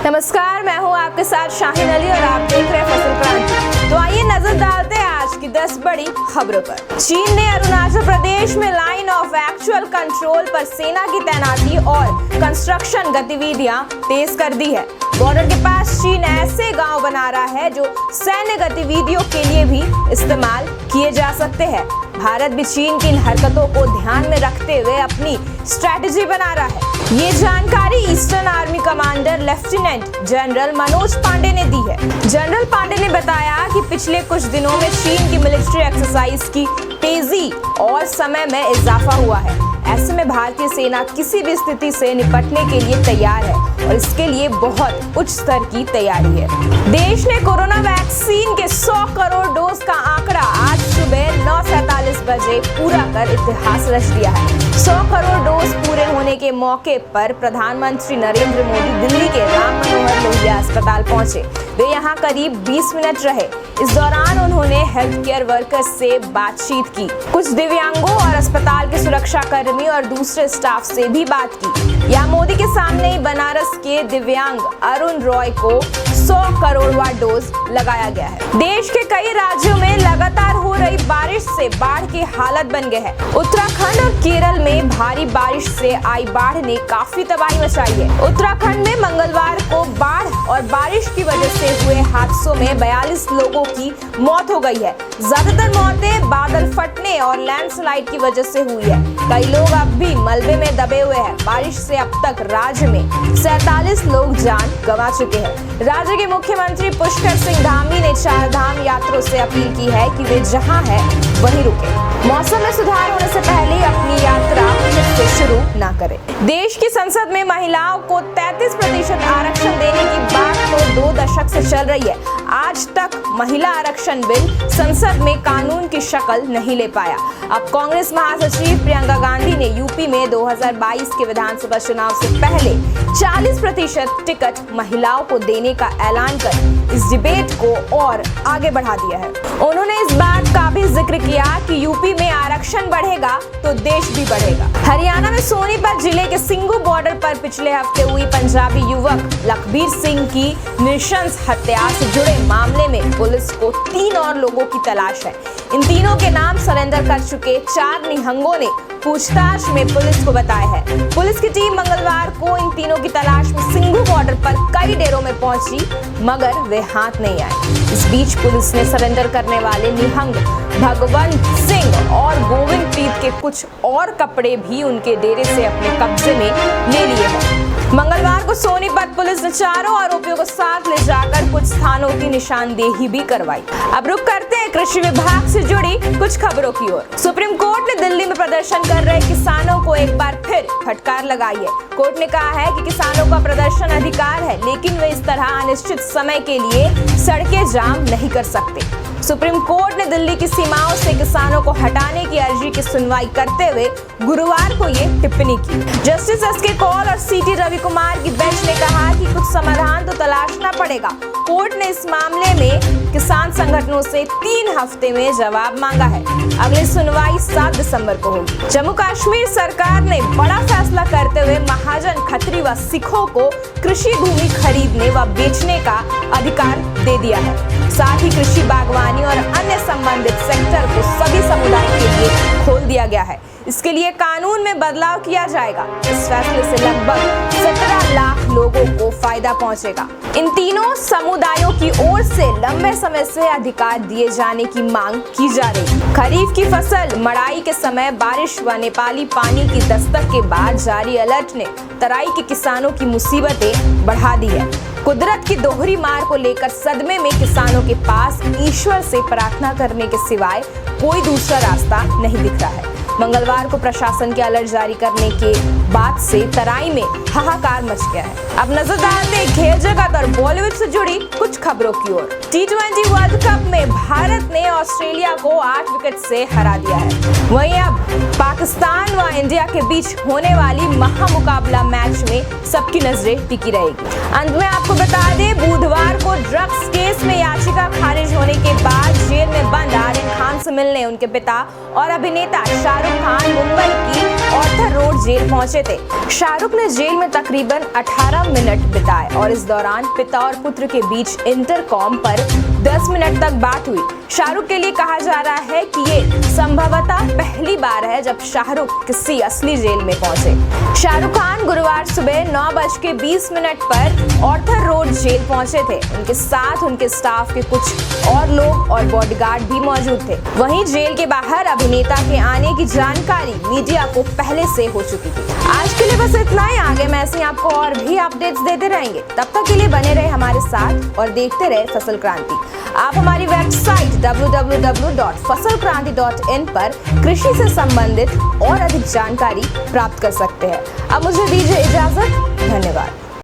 नमस्कार, मैं हूं आपके साथ शाहीन अली और आप देख रहे हैं फसल क्रांति। तो आइए नजर डालते हैं आज की 10 बड़ी खबरों पर। चीन ने अरुणाचल प्रदेश में लाइन ऑफ एक्चुअल कंट्रोल पर सेना की तैनाती और कंस्ट्रक्शन गतिविधियां तेज कर दी है। बॉर्डर के पास चीन ऐसे गांव बना रहा है जो सैन्य गतिविधियों के लिए भी इस्तेमाल किए जा सकते हैं। भारत भी चीन की इन हरकतों को ध्यान में रखते हुए अपनी स्ट्रैटेजी बना रहा है। ये जानकारी eastern army commander lieutenant general Manoj Pande ने दी है। जनरल पांडे ने बताया कि पिछले कुछ दिनों में चीन की मिलिट्री एक्सरसाइज की तेजी और समय में इजाफा हुआ है। ऐसे में भारतीय सेना किसी भी स्थिति से निपटने के लिए तैयार है और इसके लिए बहुत उच्च स्तर की तैयारी है। देश ने कोरोना वैक्सीन के 100 करोड़ डोज का आंकड़ा आज सुबह 9:47 बजे पूरा कर इतिहास रच दिया है। 100 करोड़ डोज पूरे होने के मौके पर प्रधानमंत्री नरेंद्र मोदी दिल्ली के राम मनोहर लोहिया अस्पताल पहुंचे। वे यहां करीब 20 मिनट रहे। इस दौरान उन्होंने हेल्थ केयर वर्कर्स से बातचीत की, कुछ दिव्यांगों और अस्पताल के सुरक्षा कर्मी और दूसरे स्टाफ से भी बात की। यहाँ मोदी के सामने ही बनारस के दिव्यांग अरुण रॉय को 100 करोड़वां डोज लगाया गया है। देश के कई राज्यों में लगातार हो रही बारिश से बाढ़ की हालत बन गई है। उत्तराखंड और केरल में भारी बारिश से आई बाढ़ ने काफी तबाही मचाई है। उत्तराखंड में मंगलवार को बाढ़ और बारिश की वजह से हुए हादसों में 42 लोगों की मौत हो गई है। ज्यादातर मौतें बादल फटने और लैंडस्लाइड की वजह से हुई है। कई लोग अब भी मलबे में दबे हुए हैं। बारिश से अब तक राज्य में 47 लोग जान गंवा चुके हैं। राज्य के मुख्यमंत्री पुष्कर सिंह धामी ने 4 धाम यात्रियों से अपील की है कि वे जहां हैं वहीं रुके। मौसम में सुधार होने से पहले अपनी यात्रा फिर से शुरू न करें। देश की संसद में महिलाओं को 33% आरक्षण देने की बात तो 2 दशक से चल रही है। आज तक महिला आरक्षण बिल संसद में कानून की शक्ल नहीं ले पाया। अब कांग्रेस महासचिव प्रियंका गांधी ने यूपी में 2022 के विधानसभा चुनाव से पहले 40% टिकट महिलाओं को देने का ऐलान कर इस डिबेट को और आगे बढ़ा दिया है। उन्होंने इस बात का भी जिक्र किया कि यूपी में आरक्षण बढ़ेगा तो देश भी बढ़ेगा। हरियाणा में सोनीपत जिले के सिंगू बॉर्डर पर पिछले हफ्ते हुई पंजाबी युवक लखबीर सिंह की नृशंस हत्या से जुड़े मामले में पुलिस को 3 और लोगों की तलाश है। इन तीनों के नाम सरेंडर कर चुके 4 निहंगों ने पूछताछ में पुलिस को बताया है। पुलिस की टीम मंगलवार को इन तीनों की तलाश में सिंघू बॉर्डर पर कई डेरों में पहुंची, मगर वे हाथ नहीं आए। इस बीच पुलिस ने सरेंडर करने वाले निहंग भगवंत सिंह और गोविंद प्रीत के कुछ और कपड़े भी उनके डेरे से अपने कब्जे में ले लिए हैं। मंगलवार को सोनीपत पुलिस ने चारों आरोपियों को साथ ले जाकर कुछ स्थानों की निशानदेही भी करवाई। अब रुक करते हैं कृषि विभाग से जुड़ी कुछ खबरों की ओर। सुप्रीम कोर्ट ने दिल्ली में प्रदर्शन कर रहे किसानों को एक बार फिर फटकार लगाई है। कोर्ट ने कहा है कि किसानों का प्रदर्शन अधिकार है, लेकिन वे इस तरह अनिश्चित समय के लिए सड़कें जाम नहीं कर सकते। सुप्रीम कोर्ट ने दिल्ली की सीमाओं से किसानों को हटाने की अर्जी की सुनवाई करते हुए गुरुवार को ये टिप्पणी की। Justice SK. कौल और सी.टी. रविकुमार की बेंच ने कहा कि कुछ समाधान तो तलाशना पड़ेगा। कोर्ट ने इस मामले में किसान संगठनों से 3 हफ्ते में जवाब मांगा है। अगली सुनवाई 7 दिसंबर को होगी। जम्मू कश्मीर सरकार ने बड़ा फैसला करते हुए महाजन, खत्री व सिखों को कृषि भूमि खरीदने व बेचने का अधिकार दे दिया है। साथ ही कृषि, बागवानी और अन्य संबंधित सेक्टर को सभी समुदाय के लिए खोल दिया गया है। इसके लिए कानून में बदलाव किया जाएगा। इस फैसले से लगभग 17 लाख लोगों को फायदा पहुंचेगा। इन तीनों समुदायों की ओर से लंबे समय से अधिकार दिए जाने की मांग की जा रही है। खरीफ की फसल मड़ाई के समय बारिश व नेपाली पानी की दस्तक के बाद जारी अलर्ट ने तराई के किसानों की मुसीबतें बढ़ा दी है। कुदरत की दोहरी मार को लेकर सदमे में किसानों के पास ईश्वर से प्रार्थना करने के सिवाय कोई दूसरा रास्ता नहीं दिख रहा है। मंगलवार को प्रशासन के अलर्ट जारी करने के बाद से तराई में हाहाकार मच गया है। अब नजर डालते हैं खेल जगत और बॉलीवुड से जुड़ी कुछ खबरों की ओर। T20 वर्ल्ड कप में भारत ने ऑस्ट्रेलिया को 8 विकेट से हरा दिया है। वहीं अब पाकिस्तान व इंडिया के बीच होने वाली महामुकाबला मैच में सबकी नजरें टिकी रहेगी। अंत में आपको बता दें, बुधवार को ड्रग्स केस में याचिका खारिज होने के बाद जेल में बंद आर्यन खान से मिलने उनके पिता और अभिनेता शाहरुख खान मुंबई की ऑर्थर रोड जेल पहुंचे पहुंचे थे। शाहरुख ने जेल में तकरीबन 18 मिनट बिताए और इस दौरान पिता और पुत्र के बीच इंटरकॉम पर 10 मिनट तक बात हुई। शाहरुख के लिए कहा जा रहा है कि ये संभवतः पहली बार है जब शाहरुख किसी असली जेल में पहुंचे। शाहरुख खान गुरुवार सुबह 9:20 पर ऑर्थर रोड जेल पहुंचे थे। उनके साथ उनके स्टाफ के कुछ और लोग और बॉडीगार्ड भी मौजूद थे। वहीं जेल के बाहर अभिनेता के आने की जानकारी मीडिया को पहले से हो चुकी थी। आज के लिए बस इतना ही। आगे मैं ऐसे आपको और भी अपडेट्स देते रहेंगे। तब तक के लिए बने रहे हमारे साथ और देखते रहे फसल क्रांति। आप हमारी वेबसाइट www.fasalkranti.in पर कृषि से संबंधित और अधिक जानकारी प्राप्त कर सकते हैं। अब मुझे दीजिए इजाजत। धन्यवाद।